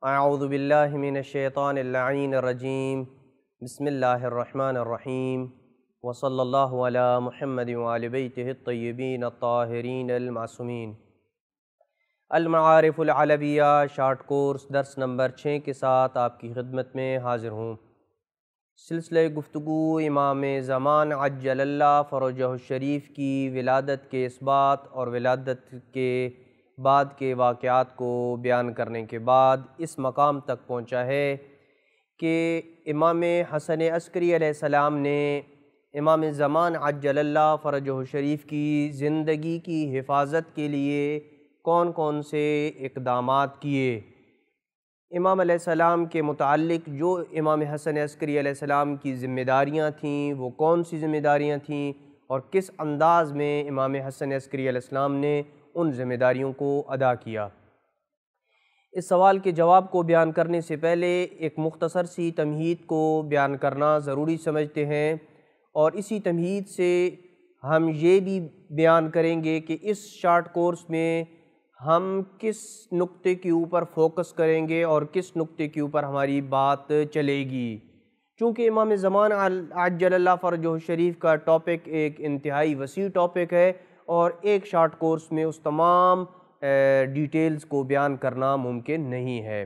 اعوذ باللہ من الشیطان اللعین الرجیم بسم اللہ الرحمن الرحیم وصلی اللہ علی محمد وآل بیتہ الطیبین الطاہرین المعصومین۔ المعارف العلویہ شارٹ کورس درس نمبر 6 کے ساتھ آپ کی خدمت میں حاضر ہوں۔ سلسلہ گفتگو امام زمان عجل اللہ فرجہ الشریف کی ولادت کے اثبات اور ولادت کے بعد کے واقعات کو بیان کرنے کے بعد اس مقام تک پہنچا ہے کہ امام حسن عسکری علیہ السلام نے امام زمان عجل اللہ فرجہ الشریف کی زندگی کی حفاظت کے لیے کون کون سے اقدامات کیے۔ امام علیہ السلام کے متعلق جو امام حسن عسکری علیہ السلام کی ذمہ داریاں تھیں وہ کون سی ذمہ داریاں تھیں اور کس انداز میں امام حسن عسکری علیہ السلام نے ان ذمہ داریوں کو ادا کیا۔ اس سوال کے جواب کو بیان کرنے سے پہلے ایک مختصر سی تمہید کو بیان کرنا ضروری سمجھتے ہیں، اور اسی تمہید سے ہم یہ بھی بیان کریں گے کہ اس شارٹ کورس میں ہم کس نقطے کے اوپر فوکس کریں گے اور کس نقطے کے اوپر ہماری بات چلے گی۔ چونکہ امام زمان عجل اللہ فرجہ الشریف کا ٹاپک ایک انتہائی وسیع ٹاپک ہے اور ایک شارٹ کورس میں اس تمام ڈیٹیلز کو بیان کرنا ممکن نہیں ہے۔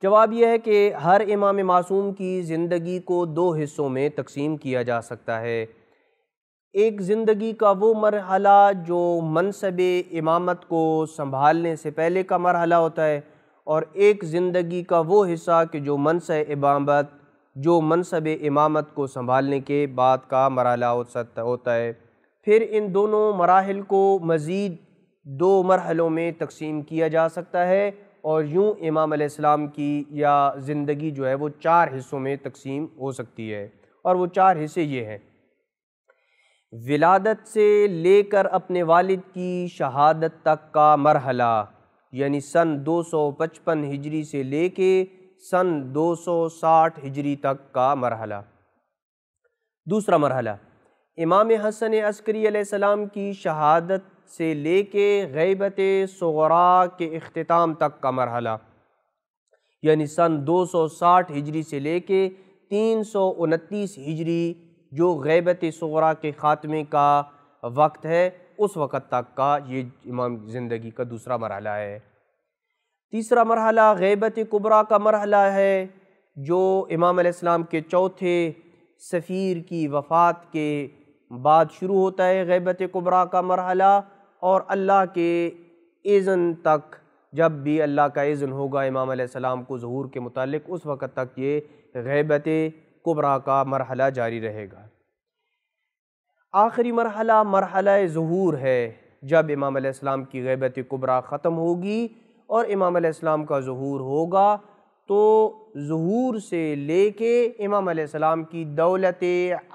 جواب یہ ہے کہ ہر امام معصوم کی زندگی کو دو حصوں میں تقسیم کیا جا سکتا ہے۔ ایک زندگی کا وہ مرحلہ جو منصب امامت کو سنبھالنے سے پہلے کا مرحلہ ہوتا ہے، اور ایک زندگی کا وہ حصہ کہ جو منصب امامت کو سنبھالنے کے بعد کا مرحلہ ہوتا ہے۔ پھر ان دونوں مراحل کو مزید دو مرحلوں میں تقسیم کیا جا سکتا ہے، اور یوں امام علیہ السلام کی یا زندگی جو ہے وہ 4 حصوں میں تقسیم ہو سکتی ہے، اور وہ 4 حصے یہ ہیں۔ ولادت سے لے کر اپنے والد کی شہادت تک کا مرحلہ، یعنی سن 255 ہجری سے لے کے سن 260 ہجری تک کا مرحلہ۔ دوسرا مرحلہ امام حسن عسکری علیہ السلام کی شہادت سے لے کے غیبت صغریٰ کے اختتام تک کا مرحلہ، یعنی سن 260 ہجری سے لے کے 329 ہجری جو غیبت صغریٰ کے خاتمے کا وقت ہے، اس وقت تک کا یہ امام زندگی کا دوسرا مرحلہ ہے۔ تیسرا مرحلہ غیبت کبریٰ کا مرحلہ ہے، جو امام علیہ السلام کے چوتھے سفیر کی وفات کے بعد شروع ہوتا ہے۔ غیبت کبریٰ کا مرحلہ، اور اللہ کے اذن تک، جب بھی اللہ کا اذن ہوگا امام علیہ السلام کو ظہور کے متعلق، اس وقت تک یہ غیبت کبریٰ کا مرحلہ جاری رہے گا۔ آخری مرحلہ مرحلہ ظہور ہے، جب امام علیہ السلام کی غیبت کبریٰ ختم ہوگی اور امام علیہ السلام کا ظہور ہوگا، تو ظہور سے لے کے امام علیہ السلام کی دولت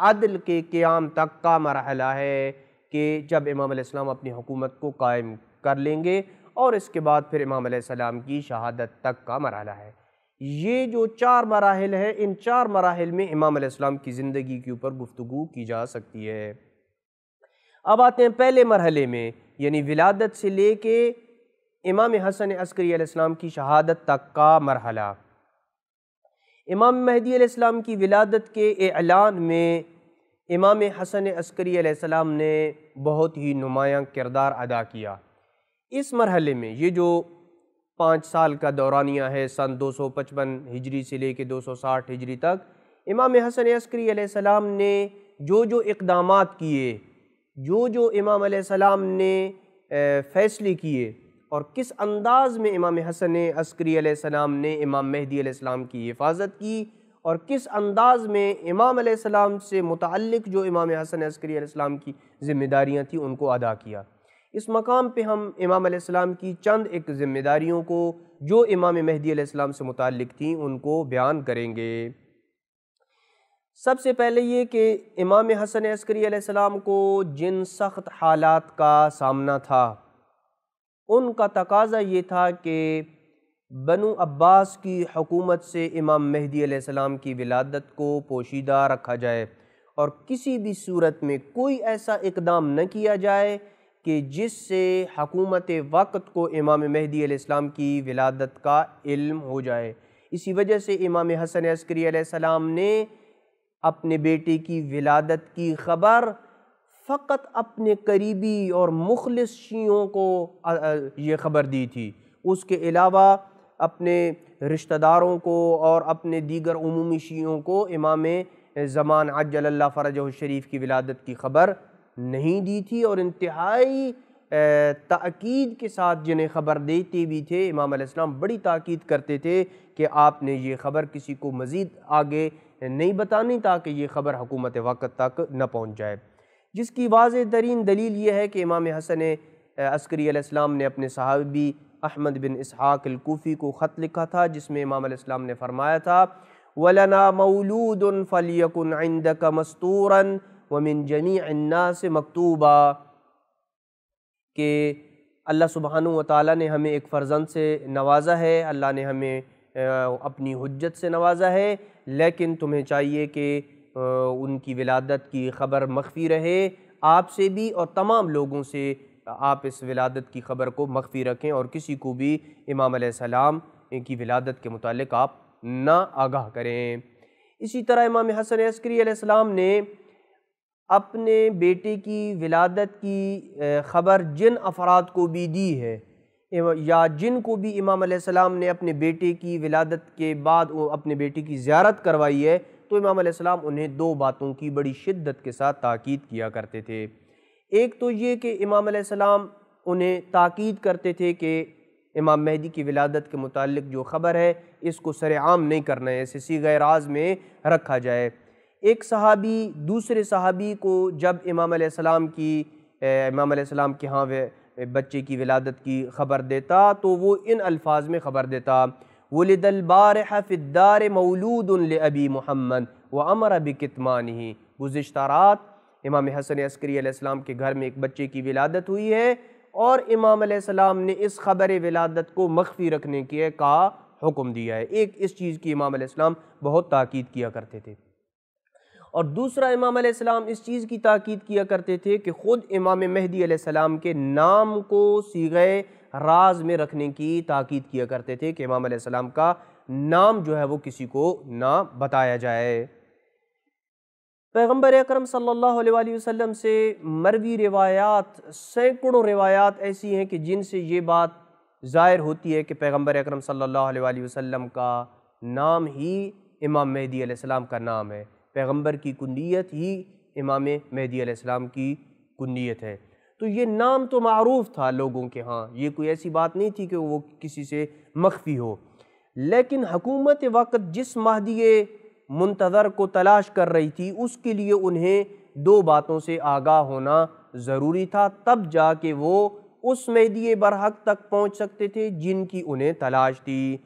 عدل کے قیام تک کا مرحلہ ہے کہ جب امام علیہ السلام اپنی حکومت کو قائم کر لیں گے، اور اس کے بعد پھر امام علیہ السلام کی شہادت تک کا مرحلہ ہے۔ یہ جو 4 مراحل ہیں، ان 4 مراحل میں امام علیہ السلام کی زندگی کے اوپر گفتگو کی جا سکتی ہے۔ اب آتے ہیں پہلے مرحلے میں، یعنی ولادت سے لے کے امام حسن عسکری علیہ السلام کی شہادت تک کا مرحلہ۔ امام مہدی علیہ السلام کی ولادت کے اعلان میں امام حسن عسکری علیہ السلام نے بہت ہی نمایاں کردار ادا کیا۔ اس مرحلے میں یہ جو 5 سال کا دورانیہ ہے، سن 255 ہجری سے لے کے 260 ہجری تک، امام حسن عسکری علیہ السلام نے جو اقدامات کیے، جو امام علیہ السلام نے فیصلے کیے، اور کس انداز میں امام حسن عسکری علیہ السلام نے امام مہدی علیہ السلام کی حفاظت کی، اور کس انداز میں امام علیہ السلام سے متعلق جو امام حسن عسکری علیہ السلام کی ذمہ داریاں تھیں ان کو ادا کیا۔ اس مقام پہ ہم امام علیہ السلام کی چند ایک ذمہ داریوں کو جو امام مہدی علیہ السلام سے متعلق تھیں ان کو بیان کریں گے۔ سب سے پہلے یہ کہ امام حسن عسکری علیہ السلام کو جن سخت حالات کا سامنا تھا، ان کا تقاضا یہ تھا کہ بنو عباس کی حکومت سے امام مہدی علیہ السلام کی ولادت کو پوشیدہ رکھا جائے، اور کسی بھی صورت میں کوئی ایسا اقدام نہ کیا جائے کہ جس سے حکومت وقت کو امام مہدی علیہ السلام کی ولادت کا علم ہو جائے۔ اسی وجہ سے امام حسن عسکری علیہ السلام نے اپنے بیٹے کی ولادت کی خبر فقط اپنے قریبی اور مخلص شیعوں کو یہ خبر دی تھی، اس کے علاوہ اپنے رشتہ داروں کو اور اپنے دیگر عمومی شیعوں کو امام زمان عجل اللہ فرجہ الشریف کی ولادت کی خبر نہیں دی تھی، اور انتہائی تاکید کے ساتھ جنہیں خبر دیتے بھی تھے امام علیہ السلام بڑی تاکید کرتے تھے کہ آپ نے یہ خبر کسی کو مزید آگے نہیں بتانی تاکہ یہ خبر حکومت وقت تک نہ پہنچ جائے، جس کی واضح ترین دلیل یہ ہے کہ امام حسن عسکری علیہ السلام نے اپنے صحابی احمد بن اسحاق الکوفی کو خط لکھا تھا، جس میں امام علیہ السلام نے فرمایا تھا وَلَنَا مَوْلُودٌ فَلْيَكُنْ عِنْدَكَ مَسْطُورًا وَمِنْ جَمِيعِ النَّاسِ مَكْتُوبًا، کہ اللہ سبحانہ وتعالیٰ نے ہمیں ایک فرزند سے نوازا ہے، اللہ نے ہمیں اپنی حجت سے نوازا ہے، لیکن تمہیں چاہیے کہ ان کی ولادت کی خبر مخفی رہے آپ سے بھی اور تمام لوگوں سے، آپ اس ولادت کی خبر کو مخفی رکھیں اور کسی کو بھی امام علیہ السلام کی ولادت کے متعلق آپ نہ آگاہ کریں۔ اسی طرح امام حسن عسکری علیہ السلام نے اپنے بیٹے کی ولادت کی خبر جن افراد کو بھی دی ہے یا جن کو بھی امام علیہ السلام نے اپنے بیٹے کی ولادت کے بعد اپنے بیٹے کی زیارت کروائی ہے، تو امام علیہ السلام انہیں دو باتوں کی بڑی شدت کے ساتھ تاکید کیا کرتے تھے۔ ایک تو یہ کہ امام علیہ السلام انہیں تاکید کرتے تھے کہ امام مہدی کی ولادت کے متعلق جو خبر ہے اس کو سر عام نہیں کرنا ہے، اسے صیغہ راز میں رکھا جائے۔ ایک صحابی دوسرے صحابی کو جب امام علیہ السلام کے ہاں بچے کی ولادت کی خبر دیتا تو وہ ان الفاظ میں خبر دیتا وَلِدَ الْبَارِحَ فِي الدَّارِ مَوْلُودٌ لِأَبِي مُحَمَّدٍ وَأَمَرَ بِكِتْمَانِهِ، گزشتہ رات امام حسن عسکری علیہ السلام کے گھر میں ایک بچے کی ولادت ہوئی ہے اور امام علیہ السلام نے اس خبر ولادت کو مخفی رکھنے کا حکم دیا ہے۔ ایک اس چیز کی امام علیہ السلام بہت تاکید کیا کرتے تھے، اور دوسرا امام علیہ السلام اس چیز کی تاکید کیا کرتے تھے کہ خود امام مہدی علیہ السلام کے نام کو صیغہ راز میں رکھنے کی تاکید کیا کرتے تھے کہ امام علیہ السلام کا نام جو ہے وہ کسی کو نہ بتایا جائے۔ پیغمبر اکرم صلی اللہ علیہ وآلہ وسلم سے مروی روایات، سینکڑوں روایات ایسی ہیں کہ جن سے یہ بات ظاہر ہوتی ہے کہ پیغمبر اکرم صلی اللہ علیہ وآلہ وسلم کا نام ہی امام مہدی علیہ السلام کا نام ہے، پیغمبر کی کنیت ہی امام مہدی علیہ السلام کی کنیت ہے۔ تو یہ نام تو معروف تھا لوگوں کے ہاں، یہ کوئی ایسی بات نہیں تھی کہ وہ کسی سے مخفی ہو، لیکن حکومت وقت جس مہدی منتظر کو تلاش کر رہی تھی اس کے لیے انہیں دو باتوں سے آگاہ ہونا ضروری تھا، تب جا کے وہ اس مہدی برحق تک پہنچ سکتے تھے جن کی انہیں تلاش تھی۔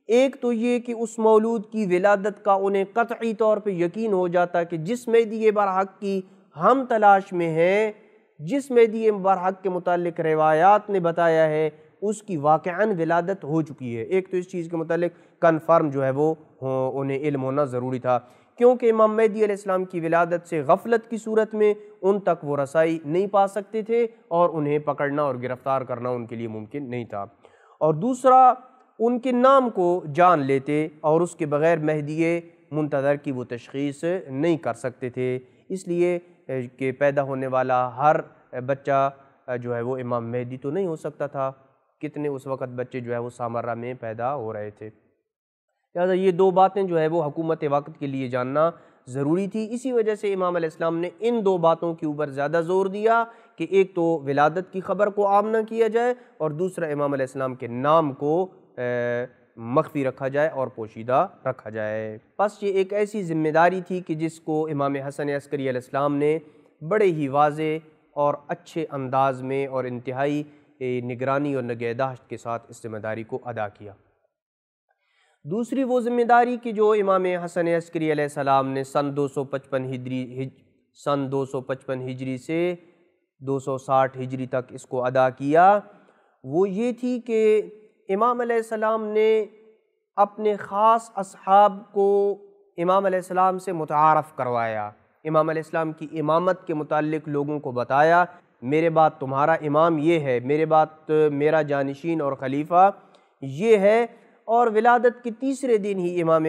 ایک تو یہ کہ اس مولود کی ولادت کا انہیں قطعی طور پہ یقین ہو جاتا کہ جس مہدی برحق کی ہم تلاش میں ہیں، جس مہدی برحق کے متعلق روایات نے بتایا ہے اس کی واقعاً ولادت ہو چکی ہے۔ ایک تو اس چیز کے متعلق کنفرم جو ہے وہ انہیں علم ہونا ضروری تھا، کیونکہ امام مہدی علیہ السلام کی ولادت سے غفلت کی صورت میں ان تک وہ رسائی نہیں پا سکتے تھے اور انہیں پکڑنا اور گرفتار کرنا ان کے لیے ممکن نہیں تھا، اور دوسرا ان کے نام کو جان لیتے اور اس کے بغیر مہدی منتظر کی وہ تشخیص نہیں کر سکتے تھے، اس لیے کہ پیدا ہونے والا ہر بچہ جو ہے وہ امام مہدی تو نہیں ہو سکتا تھا، کتنے اس وقت بچے جو ہے وہ سامرہ میں پیدا ہو رہے تھے، لہٰذا یہ دو باتیں جو ہے وہ حکومت وقت کے لیے جاننا ضروری تھی۔ اسی وجہ سے امام علیہ السلام نے ان دو باتوں کے اوپر زیادہ زور دیا کہ ایک تو ولادت کی خبر کو عام نہ کیا جائے اور دوسرا امام علیہ السلام کے نام کو مخفی رکھا جائے اور پوشیدہ رکھا جائے۔ بس یہ ایک ایسی ذمہ داری تھی کہ جس کو امام حسن عسکری علیہ السلام نے بڑے ہی واضح اور اچھے انداز میں اور انتہائی نگرانی اور نگہداشت کے ساتھ اس ذمہ داری کو ادا کیا۔ دوسری وہ ذمہ داری کہ جو امام حسن عسکری علیہ السلام نے سن 255 ہجری سے 260 ہجری تک اس کو ادا کیا، وہ یہ تھی کہ امام علیہ السلام نے اپنے خاص اصحاب کو امام علیہ السلام سے متعارف کروایا، امام علیہ السلام کی امامت کے متعلق لوگوں کو بتایا میرے بعد تمہارا امام یہ ہے، میرے بعد میرا جانشین اور خلیفہ یہ ہے۔ اور ولادت کے تیسرے دن ہی امام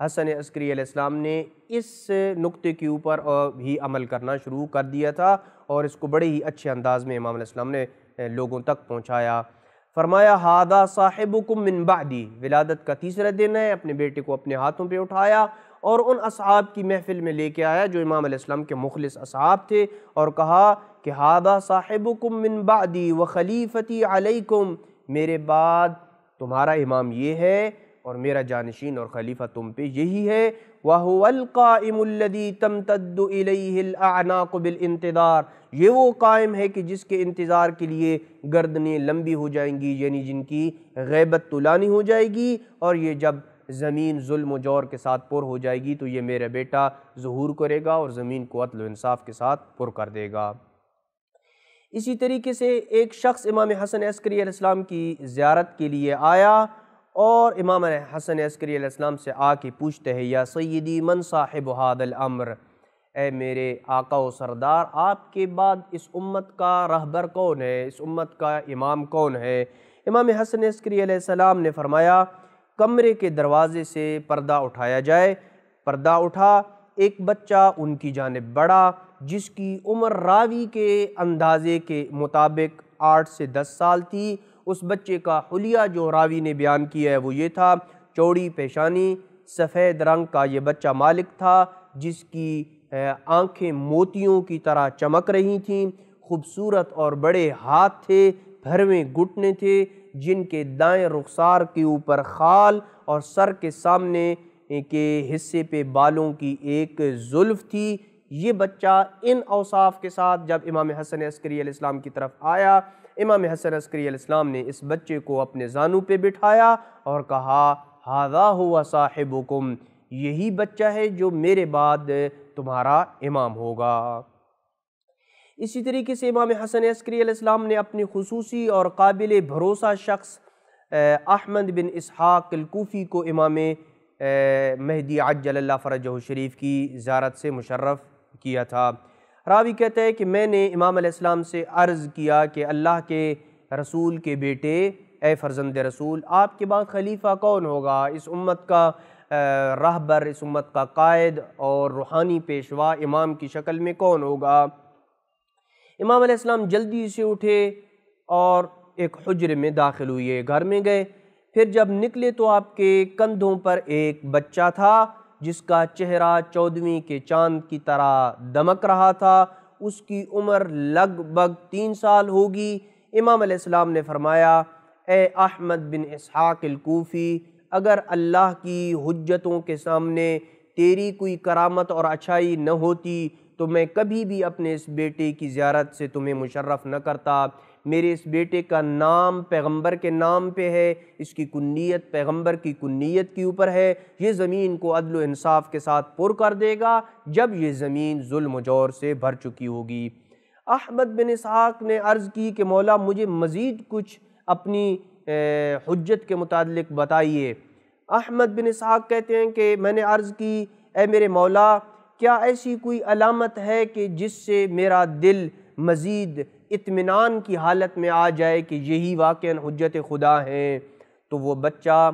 حسن عسکری علیہ السلام نے اس نقطے کے اوپر بھی عمل کرنا شروع کر دیا تھا، اور اس کو بڑے ہی اچھے انداز میں امام علیہ السلام نے لوگوں تک پہنچایا۔ فرمایا ھذا صاحبکم من بعدی، ولادت کا تیسرا دن ہے، اپنے بیٹے کو اپنے ہاتھوں پہ اٹھایا اور ان اصحاب کی محفل میں لے کے آیا جو امام علیہ السلام کے مخلص اصحاب تھے، اور کہا کہ ھذا صاحبکم من بعدی وخلیفتی علیکم، میرے بعد تمہارا امام یہ ہے اور میرا جانشین اور خلیفہ تم پہ یہی ہے۔ وَهُوَ الْقَائِمُ الَّذِي تَمْتَدُّ إِلَيْهِ الْأَعْنَاقُ بِالْإِنْتِظَارِ، یہ وہ قائم ہے کہ جس کے انتظار کے لیے گردنیں لمبی ہو جائیں گی، یعنی جن کی غیبت طولانی ہو جائے گی، اور یہ جب زمین ظلم و جور کے ساتھ پر ہو جائے گی تو یہ میرا بیٹا ظہور کرے گا اور زمین کو عدل و انصاف کے ساتھ پر کر دے گا۔ اسی طریقے سے ایک شخص امام حسن عسکری علیہ السلام کی زیارت کے لیے آیا اور امام حسن عسکری علیہ السلام سے آ کے پوچھتے ہیں، یا سیدی من صاحب ھذا الامر، اے میرے آقا و سردار، آپ کے بعد اس امت کا رہبر کون ہے، اس امت کا امام کون ہے؟ امام حسن عسکری علیہ السلام نے فرمایا، کمرے کے دروازے سے پردہ اٹھایا جائے۔ پردہ اٹھا، ایک بچہ ان کی جانب بڑھا جس کی عمر راوی کے اندازے کے مطابق 8 سے 10 سال تھی۔ اس بچے کا حلیہ جو راوی نے بیان کیا ہے وہ یہ تھا، چوڑی پیشانی، سفید رنگ کا یہ بچہ مالک تھا، جس کی آنکھیں موتیوں کی طرح چمک رہی تھیں، خوبصورت اور بڑے ہاتھ تھے، بھرویں گھٹنے تھے، جن کے دائیں رخسار کے اوپر خال اور سر کے سامنے کے حصے پہ بالوں کی ایک زلف تھی۔ یہ بچہ ان اوصاف کے ساتھ جب امام حسن عسکری علیہ السلام کی طرف آیا، امام حسن عسکری علیہ السلام نے اس بچے کو اپنے زانوں پہ بٹھایا اور کہا، ھذا ھو صاحبکم، یہی بچہ ہے جو میرے بعد تمہارا امام ہوگا۔ اسی طریقے سے امام حسن عسکری علیہ السلام نے اپنی خصوصی اور قابل بھروسہ شخص احمد بن اسحاق الکوفی کو امام مہدی عجل اللہ فرجہ الشریف کی زیارت سے مشرف کیا تھا۔ راوی کہتا ہے کہ میں نے امام علیہ السلام سے عرض کیا کہ اللہ کے رسول کے بیٹے، اے فرزند رسول، آپ کے بعد خلیفہ کون ہوگا، اس امت کا رہبر، اس امت کا قائد اور روحانی پیشوا امام کی شکل میں کون ہوگا؟ امام علیہ السلام جلدی سے اٹھے اور ایک حجرے میں داخل ہوئے، گھر میں گئے۔ پھر جب نکلے تو آپ کے کندھوں پر ایک بچہ تھا جس کا چہرہ 14ویں کے چاند کی طرح دمک رہا تھا، اس کی عمر لگ بھگ 3 سال ہوگی۔ امام علیہ السلام نے فرمایا، اے احمد بن اسحاق الکوفی، اگر اللہ کی حجتوں کے سامنے تیری کوئی کرامت اور اچھائی نہ ہوتی تو میں کبھی بھی اپنے اس بیٹے کی زیارت سے تمہیں مشرف نہ کرتا۔ میرے اس بیٹے کا نام پیغمبر کے نام پہ ہے، اس کی کنیت پیغمبر کی کنیت کے اوپر ہے، یہ زمین کو عدل و انصاف کے ساتھ پر کر دے گا جب یہ زمین ظلم و جور سے بھر چکی ہوگی۔ احمد بن اسحاق نے عرض کی کہ مولا مجھے مزید کچھ اپنی حجت کے متعلق بتائیے۔ احمد بن اسحاق کہتے ہیں کہ میں نے عرض کی، اے میرے مولا، کیا ایسی کوئی علامت ہے کہ جس سے میرا دل مزید اطمینان کی حالت میں آ جائے کہ یہی واقعاً حجت خدا ہیں؟ تو وہ بچہ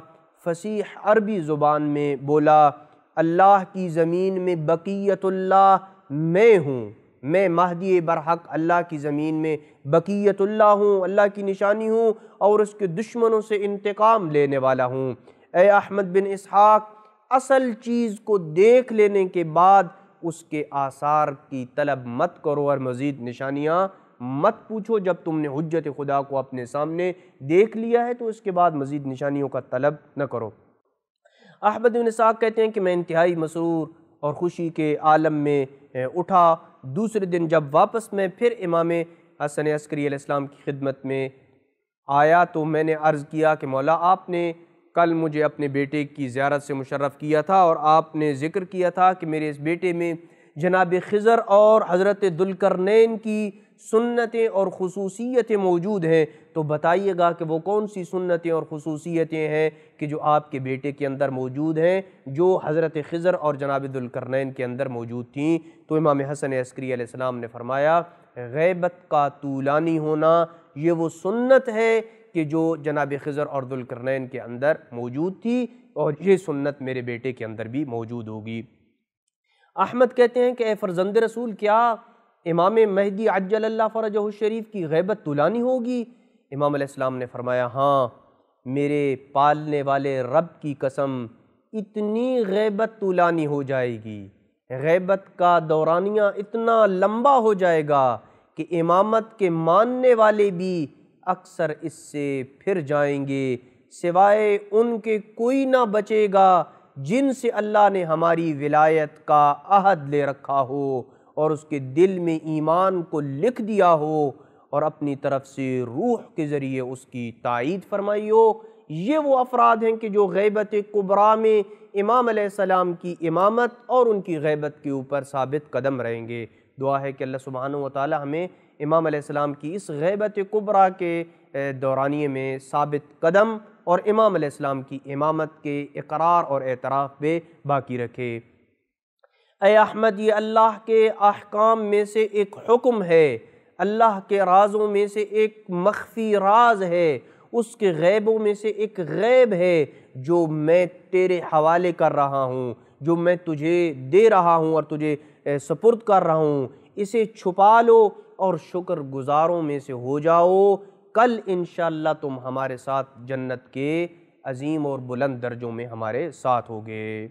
فصیح عربی زبان میں بولا، اللہ کی زمین میں بقیت اللہ میں ہوں، میں مہدی برحق اللہ کی زمین میں بقیت اللہ ہوں، اللہ کی نشانی ہوں اور اس کے دشمنوں سے انتقام لینے والا ہوں۔ اے احمد بن اسحاق، اصل چیز کو دیکھ لینے کے بعد اس کے آثار کی طلب مت کرو اور مزید نشانیاں مت پوچھو۔ جب تم نے حجت خدا کو اپنے سامنے دیکھ لیا ہے تو اس کے بعد مزید نشانیوں کا طلب نہ کرو۔ احمد بن اسحاق کہتے ہیں کہ میں انتہائی مسرور اور خوشی کے عالم میں اٹھا۔ دوسرے دن جب واپس میں پھر امام حسن عسکری علیہ السلام کی خدمت میں آیا تو میں نے عرض کیا کہ مولا آپ نے کل مجھے اپنے بیٹے کی زیارت سے مشرف کیا تھا اور آپ نے ذکر کیا تھا کہ میرے اس بیٹے میں جناب خضر اور حضرت ذوالقرنین کی سنتیں اور خصوصیتیں موجود ہیں، تو بتائیے گا کہ وہ کون سی سنتیں اور خصوصیتیں ہیں کہ جو آپ کے بیٹے کے اندر موجود ہیں، جو حضرت خضر اور جناب ذوالقرنین کے اندر موجود تھیں؟ تو امام حسن عسکری علیہ السلام نے فرمایا، غیبت کا طولانی ہونا یہ وہ سنت ہے کہ جو جناب خضر اور ذوالقرنین کے اندر موجود تھی، اور یہ سنت میرے بیٹے کے اندر بھی موجود ہوگی۔ احمد کہتے ہیں کہ اے فرزند رسول، کیا امام مہدی عجل اللہ فرجہ الشریف کی غیبت طولانی ہوگی؟ امام علیہ السلام نے فرمایا ہاں، میرے پالنے والے رب کی قسم، اتنی غیبت طولانی ہو جائے گی، غیبت کا دورانیہ اتنا لمبا ہو جائے گا کہ امامت کے ماننے والے بھی اکثر اس سے پھر جائیں گے، سوائے ان کے کوئی نہ بچے گا جن سے اللہ نے ہماری ولایت کا عہد لے رکھا ہو اور اس کے دل میں ایمان کو لکھ دیا ہو اور اپنی طرف سے روح کے ذریعے اس کی تائید فرمائی ہو۔ یہ وہ افراد ہیں کہ جو غیبت کبریٰ میں امام علیہ السلام کی امامت اور ان کی غیبت کے اوپر ثابت قدم رہیں گے۔ دعا ہے کہ اللہ سبحانہ وتعالی ہمیں امام علیہ السلام کی اس غیبت کبریٰ کے دورانیے میں ثابت قدم اور امام علیہ السلام کی امامت کے اقرار اور اعتراف پہ باقی رکھے۔ اے احمد، یہ اللہ کے احکام میں سے ایک حکم ہے، اللہ کے رازوں میں سے ایک مخفی راز ہے، اس کے غیبوں میں سے ایک غیب ہے جو میں تیرے حوالے کر رہا ہوں، جو میں تجھے دے رہا ہوں اور تجھے سپرد کر رہا ہوں۔ اسے چھپا لو اور شکر گزاروں میں سے ہو جاؤ، کل انشاءاللہ تم ہمارے ساتھ جنت کے عظیم اور بلند درجوں میں ہمارے ساتھ ہوگے۔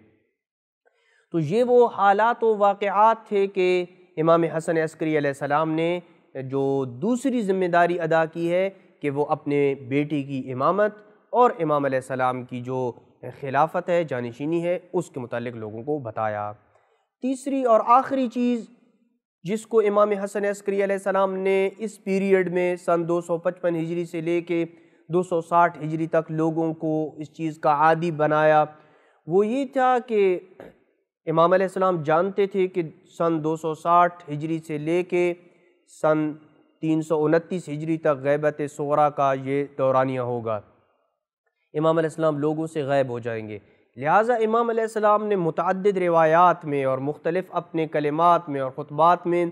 تو یہ وہ حالات و واقعات تھے کہ امام حسن عسکری علیہ السلام نے جو دوسری ذمہ داری ادا کی ہے کہ وہ اپنے بیٹی کی امامت اور امام علیہ السلام کی جو خلافت ہے، جانشینی ہے، اس کے متعلق لوگوں کو بتایا۔ تیسری اور آخری چیز جس کو امام حسن عسکری علیہ السلام نے اس پیریڈ میں سن 255 ہجری سے لے کے 260 ہجری تک لوگوں کو اس چیز کا عادی بنایا، وہ یہ تھا کہ امام علیہ السلام جانتے تھے کہ سن 260 ہجری سے لے کے سن 329 ہجری تک غیبت صغریٰ کا یہ دورانیہ ہوگا، امام علیہ السلام لوگوں سے غائب ہو جائیں گے۔ لہٰذا امام علیہ السلام نے متعدد روایات میں اور مختلف اپنے کلمات میں اور خطبات میں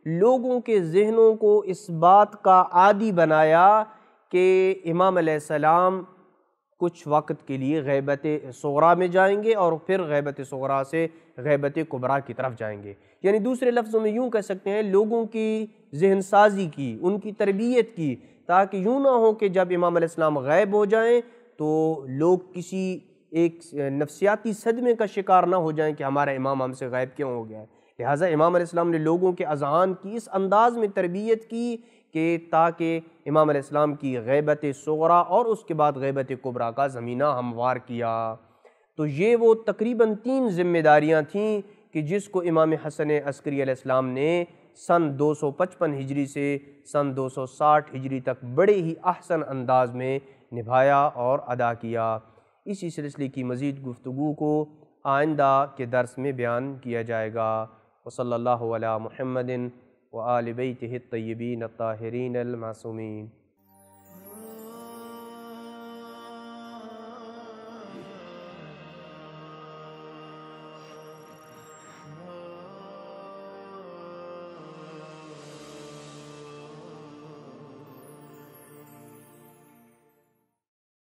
لوگوں کے ذہنوں کو اس بات کا عادی بنایا کہ امام علیہ السلام کچھ وقت کے لیے غیبت صغریٰ میں جائیں گے اور پھر غیبت صغریٰ سے غیبت کبریٰ کی طرف جائیں گے۔ یعنی دوسرے لفظوں میں یوں کہہ سکتے ہیں، لوگوں کی ذہن سازی کی، ان کی تربیت کی، تاکہ یوں نہ ہو کہ جب امام علیہ السلام غائب ہو جائیں تو لوگ کسی ایک نفسیاتی صدمے کا شکار نہ ہو جائیں کہ ہمارا امام ہم سے غائب کیوں ہو گیا ہے۔ لہٰذا امام علیہ السلام نے لوگوں کے اذہان کی اس انداز میں تربیت کی کہ تاکہ امام علیہ السلام کی غیبت صغریٰ اور اس کے بعد غیبت کبریٰ کا زمینہ ہموار کیا۔ تو یہ وہ تقریباً 3 ذمہ داریاں تھیں کہ جس کو امام حسن عسکری علیہ السلام نے سن 255 ہجری سے سن 260 ہجری تک بڑے ہی احسن انداز میں نبھایا اور ادا کیا۔ اسی سلسلے کی مزید گفتگو کو آئندہ کے درس میں بیان کیا جائے گا۔ وصلی اللہ علی محمد وآل بیتہ الطیبین الطاہرین المعصومین۔